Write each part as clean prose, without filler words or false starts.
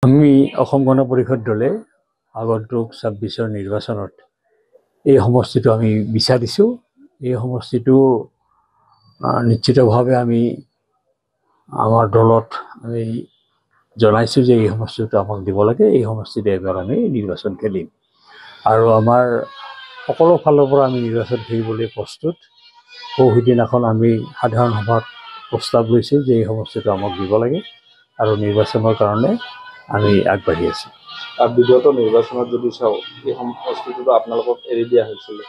আমি অসম গণ পৰিষদ দলে আগন্তুক ২৬ৰ নিৰ্বাচনত এই সমষ্টিটো আমি বিচাৰিছোঁ। এই সমষ্টিটো নিশ্চিতভাৱে আমি আমাৰ দলত আমি জনাইছোঁ যে এই সমষ্টিটো আমাক দিব লাগে। এই সমষ্টিতে এবাৰ আমি নিৰ্বাচন খেলিম আৰু আমাৰ সকলো ফালৰ পৰা আমি নিৰ্বাচন খেলিবলৈ প্ৰস্তুত। সিদিনাখন আমি সাধাৰণ সভাত প্ৰস্তাৱ লৈছোঁ যে এই সমষ্টিটো আমাক দিব লাগে আৰু নিৰ্বাচনৰ কাৰণে আমি আগবাঢ়ি আছোঁ। বিগত নিৰ্বাচনত যদি চাওঁ, এই সমষ্টিটো আপোনালোকক এৰি দিয়া দিছিলে।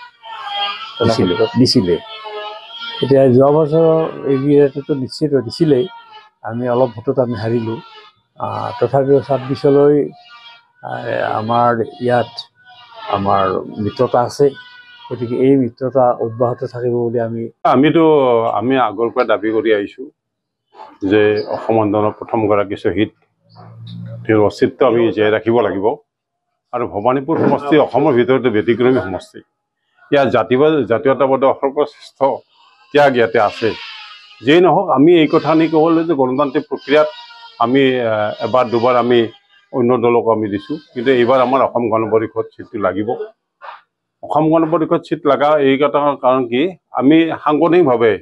এতিয়া যোৱা বছৰৰ এৰিয়াটোতো নিশ্চিত দিছিলেই, আমি অলপ ভোটত আমি হাৰিলোঁ। তথাপিও ২৬লৈ আমাৰ ইয়াত আমাৰ মিত্ৰতা আছে, গতিকে এই মিত্ৰতা অব্যাহত থাকিব বুলি আমি আগৰ পৰা দাবী কৰি আহিছোঁ যে অসম আন্দোলনৰ প্ৰথমগৰাকী শ্বহীদ তেওঁৰ অস্তিত্ব আমি জীয়াই ৰাখিব লাগিব আৰু ভৱানীপুৰ সমষ্টি অসমৰ ভিতৰতে ব্যতিক্ৰমী সমষ্টি। ইয়াৰ জাতীয়তাবাদৰ সৰ্বশ্ৰেষ্ঠ ত্যাগ ইয়াতে আছে। যিয়েই নহওক, আমি এই কথা আমি ক'বলৈ যে গণতান্ত্ৰিক প্ৰক্ৰিয়াত আমি এবাৰ দুবাৰ আমি অন্য দলকো আমি দিছোঁ, কিন্তু এইবাৰ আমাৰ অসম গণ পৰিষদ চিটটো লাগিব। অসম গণ পৰিষদ চিট লগা এই কথাৰ কাৰণ কি, আমি সাংগঠনিকভাৱে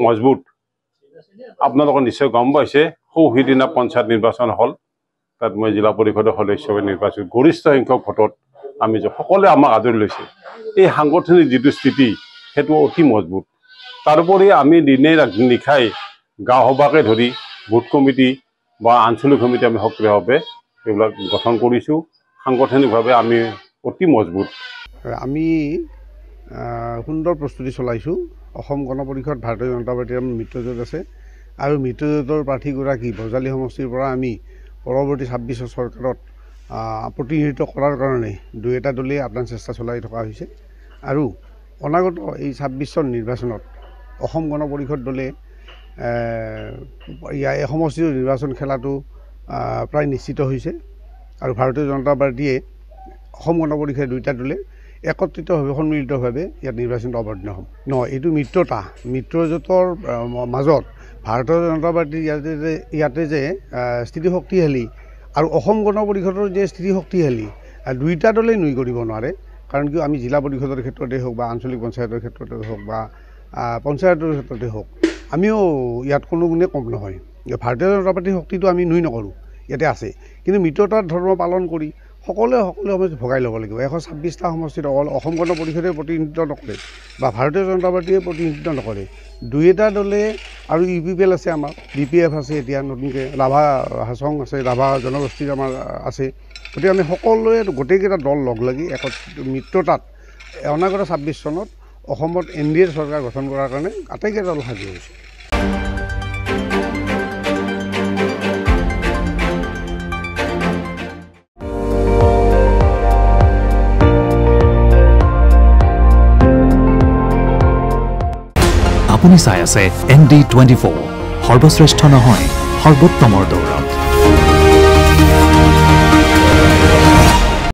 মজবুত। আপোনালোকে নিশ্চয় গম পাইছে, সিদিনা পঞ্চায়ত নিৰ্বাচন হ'ল, তাত মই জিলা পৰিষদৰ সদস্য নিৰ্বাচিত, গৰিষ্ঠ সংখ্যক ভোটত আমি সকলোৱে আমাক আদৰি লৈছে। এই সাংগঠনিক যিটো স্থিতি সেইটো অতি মজবুত। তাৰোপৰি আমি দিনে নিশাই গাঁও সভাকে ধৰি বুথ কমিটি বা আঞ্চলিক সমিতি আমি সক্ৰিয়ভাৱে এইবিলাক গঠন কৰিছোঁ। সাংগঠনিকভাৱে আমি অতি মজবুত। আমি সুন্দৰ প্ৰস্তুতি চলাইছোঁ। অসম গণ পৰিষদ ভাৰতীয় জনতা পাৰ্টীৰ মিত্ৰজোঁট আছে আৰু মিত্ৰজোঁটৰ প্ৰাৰ্থীগৰাকী বজালী সমষ্টিৰ পৰা আমি পৰৱৰ্তী ২৬ চৰকাৰত প্ৰতিনিধিত্ব কৰাৰ কাৰণে দুই এটা দলেই আপ্ৰাণ চেষ্টা চলাই থকা হৈছে আৰু অনাগত এই ২৬ৰ নিৰ্বাচনত অসম গণ পৰিষদ দলে এই সমষ্টিৰ নিৰ্বাচন খেলাটো প্ৰায় নিশ্চিত হৈছে আৰু ভাৰতীয় জনতা পাৰ্টীয়ে অসম গণ পৰিষদে দুইটা দলে একত্ৰিতভাৱে সন্মিলিতভাৱে ইয়াত নিৰ্বাচনত অৱতীৰ্ণ হ'ম। নহয়, এইটো মিত্ৰজোঁটৰ মাজত ভাৰতীয় জনতা পাৰ্টীৰ ইয়াতে যে স্থিতি শক্তিশালী আৰু অসম গণ পৰিষদৰ যে স্থিতি শক্তিশালী, দুইটা দলেই নুই কৰিব নোৱাৰে। কাৰণ কিয়, আমি জিলা পৰিষদৰ ক্ষেত্ৰতে হওক বা আঞ্চলিক পঞ্চায়তৰ ক্ষেত্ৰতে হওক বা পঞ্চায়তৰ ক্ষেত্ৰতে হওক, আমিও ইয়াত কোনো গুণে কম নহয়। ভাৰতীয় জনতা পাৰ্টীৰ শক্তিটো আমি নুই নকৰোঁ, ইয়াতে আছে। কিন্তু মিত্ৰতাৰ ধৰ্ম পালন কৰি সকলোৱে সমষ্টি ভগাই ল'ব লাগিব। ১২৬টা সমষ্টিত অকল অসম গণ পৰিষদে প্ৰতিনিধিত্ব নকৰে বা ভাৰতীয় জনতা পাৰ্টীয়ে প্ৰতিনিধিত্ব নকৰে। দুই এটা দলে আৰু UPPL আছে, আমাৰ BPF আছে, এতিয়া নতুনকৈ ৰাভা হাছং আছে, ৰাভা জনগোষ্ঠীৰ আমাৰ আছে। গতিকে আমি সকলোৱে গোটেইকেইটা দল লগ লাগি মিত্ৰতাত অনাগত ২৬ চনত অসমত NDA চৰকাৰ গঠন কৰাৰ কাৰণে আটাইকেইটা দল সাজু হৈছে। আপুনি চাই আছে ND24, সৰ্বশ্ৰেষ্ঠ নহয় সৰ্বোত্তমৰ দৌৰত।